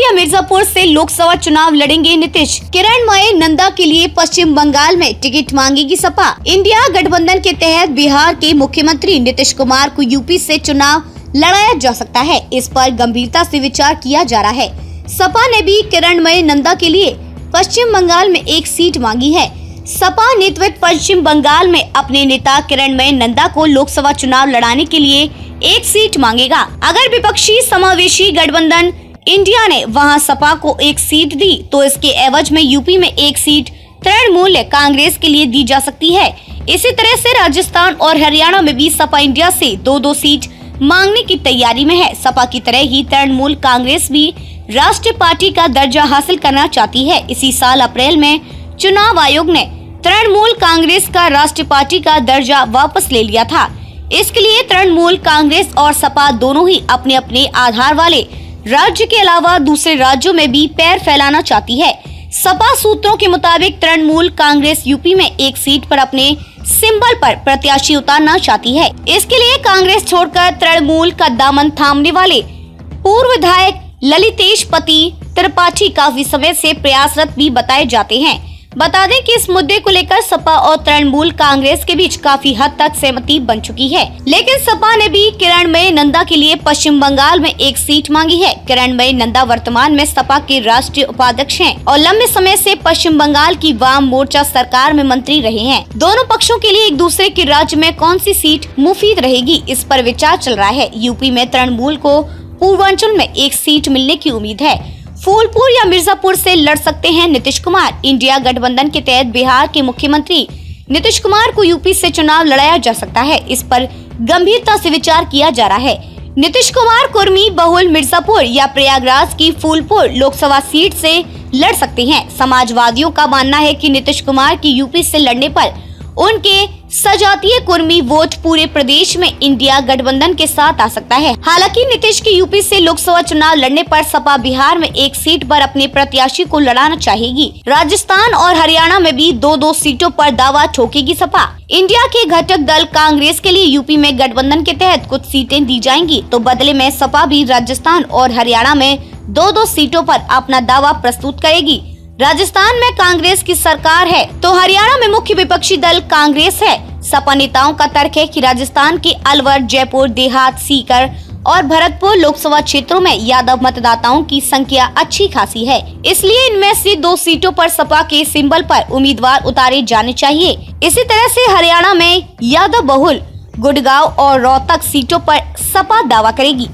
या मिर्जापुर से लोकसभा चुनाव लड़ेंगे नीतीश। किरणमय नंदा के लिए पश्चिम बंगाल में टिकट मांगेगी सपा। इंडिया गठबंधन के तहत बिहार के मुख्यमंत्री नीतीश कुमार को यूपी से चुनाव लड़ाया जा सकता है। इस पर गंभीरता से विचार किया जा रहा है। सपा ने भी किरणमय नंदा के लिए पश्चिम बंगाल में एक सीट मांगी है। सपा नेतृत्व पश्चिम बंगाल में अपने नेता किरणमय नंदा को लोकसभा चुनाव लड़ाने के लिए एक सीट मांगेगा। अगर विपक्षी समावेशी गठबंधन इंडिया ने वहां सपा को एक सीट दी तो इसके एवज में यूपी में एक सीट तृणमूल कांग्रेस के लिए दी जा सकती है। इसी तरह से राजस्थान और हरियाणा में भी सपा इंडिया से दो सीट मांगने की तैयारी में है। सपा की तरह ही तृणमूल कांग्रेस भी राष्ट्रीय पार्टी का दर्जा हासिल करना चाहती है। इसी साल अप्रैल में चुनाव आयोग ने तृणमूल कांग्रेस का राष्ट्रीय पार्टी का दर्जा वापस ले लिया था। इसके लिए तृणमूल कांग्रेस और सपा दोनों ही अपने अपने आधार वाले राज्य के अलावा दूसरे राज्यों में भी पैर फैलाना चाहती है। सपा सूत्रों के मुताबिक तृणमूल कांग्रेस यूपी में एक सीट पर अपने सिंबल पर प्रत्याशी उतारना चाहती है। इसके लिए कांग्रेस छोड़कर तृणमूल का दामन थामने वाले पूर्व विधायक ललितेश पति त्रिपाठी काफी समय से प्रयासरत भी बताए जाते हैं। बता दें कि इस मुद्दे को लेकर सपा और तृणमूल कांग्रेस के बीच काफी हद तक सहमति बन चुकी है, लेकिन सपा ने भी किरणमय नंदा के लिए पश्चिम बंगाल में एक सीट मांगी है। किरणमय नंदा वर्तमान में सपा के राष्ट्रीय उपाध्यक्ष हैं और लंबे समय से पश्चिम बंगाल की वाम मोर्चा सरकार में मंत्री रहे हैं। दोनों पक्षों के लिए एक दूसरे के राज्य में कौन सी सीट मुफीद रहेगी, इस पर विचार चल रहा है। यूपी में तृणमूल को पूर्वांचल में एक सीट मिलने की उम्मीद है। फूलपुर या मिर्जापुर से लड़ सकते हैं नीतीश कुमार। इंडिया गठबंधन के तहत बिहार के मुख्यमंत्री नीतीश कुमार को यूपी से चुनाव लड़ाया जा सकता है। इस पर गंभीरता से विचार किया जा रहा है। नीतीश कुमार कुर्मी बहुल मिर्जापुर या प्रयागराज की फूलपुर लोकसभा सीट से लड़ सकते हैं। समाजवादियों का मानना है कि नीतीश कुमार की यूपी से लड़ने पर उनके सजातीय कुर्मी वोट पूरे प्रदेश में इंडिया गठबंधन के साथ आ सकता है। हालांकि नीतीश की यूपी से लोकसभा चुनाव लड़ने पर सपा बिहार में एक सीट पर अपने प्रत्याशी को लड़ाना चाहेगी। राजस्थान और हरियाणा में भी दो सीटों पर दावा ठोकेगी सपा। इंडिया के घटक दल कांग्रेस के लिए यूपी में गठबंधन के तहत कुछ सीटें दी जाएंगी, तो बदले में सपा भी राजस्थान और हरियाणा में दो सीटों पर अपना दावा प्रस्तुत करेगी। राजस्थान में कांग्रेस की सरकार है तो हरियाणा में मुख्य विपक्षी दल कांग्रेस है। सपा नेताओं का तर्क है कि राजस्थान के अलवर, जयपुर, देहात, सीकर और भरतपुर लोकसभा क्षेत्रों में यादव मतदाताओं की संख्या अच्छी खासी है, इसलिए इनमें से 2 सीटों पर सपा के सिंबल पर उम्मीदवार उतारे जाने चाहिए। इसी तरह से हरियाणा में यादव बहुल गुड़गांव और रोहतक सीटों पर सपा दावा करेगी।